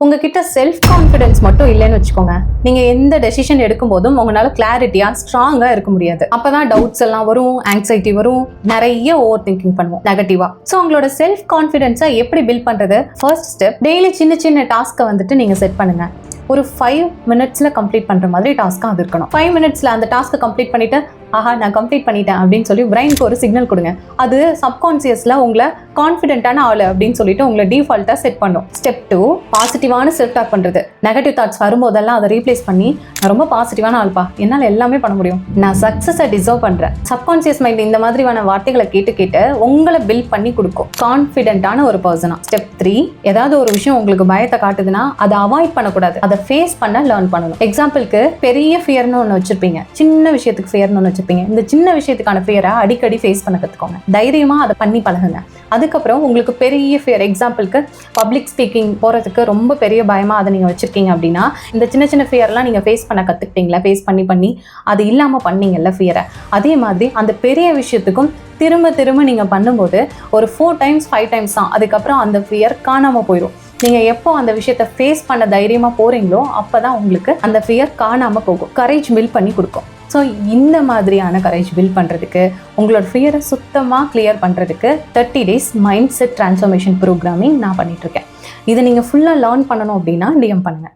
உங்ககிட்ட self confidence மட்டும் இல்லைன்னு வச்சுக்கோங்க, நீங்க எந்த டெசிஷன் எடுக்கும் போதும் உங்களால கிளாரிட்டியா ஸ்ட்ராங்கா இருக்க முடியாது. அப்பதான் டவுட்ஸ் எல்லாம் வரும், ஆங்ஸைட்டி வரும், நிறைய ஓவர் திங்கிங் பண்ணுவோம் நெகட்டிவா. ஸோ உங்களோட செல்ஃப் கான்ஃபிடன்ஸை எப்படி பில்ட் பண்றது? ஃபர்ஸ்ட் ஸ்டெப், டெய்லி சின்ன சின்ன டாஸ்க்கை வந்துட்டு நீங்க செட் பண்ணுங்க. ஒரு 5 மினிட்ஸ்ல கம்ப்ளீட் பண்ற மாதிரி டாஸ்க்கா அது இருக்கணும். 5 மினிட்ஸ்ல அந்த டாஸ்க்கை கம்ப்ளீட் பண்ணிட்டு ஆஹா நான் கம்ப்ளீட் பண்ணிட்டேன் அப்படின்னு சொல்லி பிரைனுக்கு ஒரு சிக்னல் கொடுங்க. அது சப்கான்சியஸ்ல உங்களை கான்ஃபிடென்ட்டான ஆளு அப்படின்னு சொல்லிட்டு உங்களை டிஃபால்ட்டா செட் பண்ணும். ஸ்டெப் 2, பாசிட்டிவான செல்ஃப் டாக் பண்றது. நெகட்டிவ் தாட்ஸ் வரும்போதெல்லாம் அதை ரீப்ளேஸ் பண்ணி நான் ரொம்ப பாசிட்டிவான ஆள்பா, என்னால் எல்லாமே பண்ண முடியும், நான் சக்ஸஸை டிசர்வ் பண்றேன். சப்கான்சியஸ் மைண்ட் இந்த மாதிரியான வார்த்தைகளை கேட்டு கேட்டு உங்களை பில்ட் பண்ணி கொடுக்கும் கான்ஃபிடென்ட்டான ஒரு பர்சனா. ஸ்டெப் 3, ஏதாவது ஒரு விஷயம் உங்களுக்கு பயத்தை காட்டுதுன்னா அதை அவாய்ட் பண்ணக்கூடாது, அதை ஃபேஸ் பண்ண லேர்ன் பண்ணணும். எக்ஸாம்பிளுக்கு பெரிய ஃபியர்னு ஒன்று வச்சிருப்பீங்க, சின்ன விஷயத்துக்கு ஃபியர்னு ஒன்று வச்சிருப்பீங்க. இந்த சின்ன விஷயத்துக்கான ஃபியரை அடிக்கடி ஃபேஸ் பண்ண கற்றுக்கோங்க. தைரியமா அதை பண்ணி பழகுங்க. அதுக்கப்புறம் உங்களுக்கு பெரிய ஃபியர், எக்ஸாம்பிளுக்கு பப்ளிக் ஸ்பீக்கிங் போகிறதுக்கு ரொம்ப பெரிய பயமாக அதை நீங்கள் வச்சுருக்கீங்க அப்படின்னா, இந்த சின்ன சின்ன ஃபியர்லாம் நீங்கள் ஃபேஸ் பண்ண கற்றுக்கிட்டீங்களா, ஃபேஸ் பண்ணி அது இல்லாமல் பண்ணீங்கல்ல ஃபியரை, அதே மாதிரி அந்த பெரிய விஷயத்துக்கும் திரும்ப திரும்ப நீங்கள் பண்ணும்போது ஒரு 4 டைம்ஸ் 5 டைம்ஸ் தான், அதுக்கப்புறம் அந்த ஃபியர் காணாமல் போயிடும். நீங்கள் எப்போ அந்த விஷயத்தை ஃபேஸ் பண்ண தைரியமாக போகிறீங்களோ அப்போ தான் உங்களுக்கு அந்த ஃபியர் காணாமல் போகும், கரேஜ் பில்ட் பண்ணி கொடுக்கும். ஸோ இந்த மாதிரியான கரேஜ் பில்ட் பண்ணுறதுக்கு, உங்களோட ஃபியரை சுத்தமாக கிளியர் பண்ணுறதுக்கு 30 days mind set transformation programming நான் பண்ணிகிட்ருக்கேன். இதை நீங்கள் ஃபுல்லாக லேர்ன் பண்ணணும் அப்படின்னா DM பண்ணுங்கள்.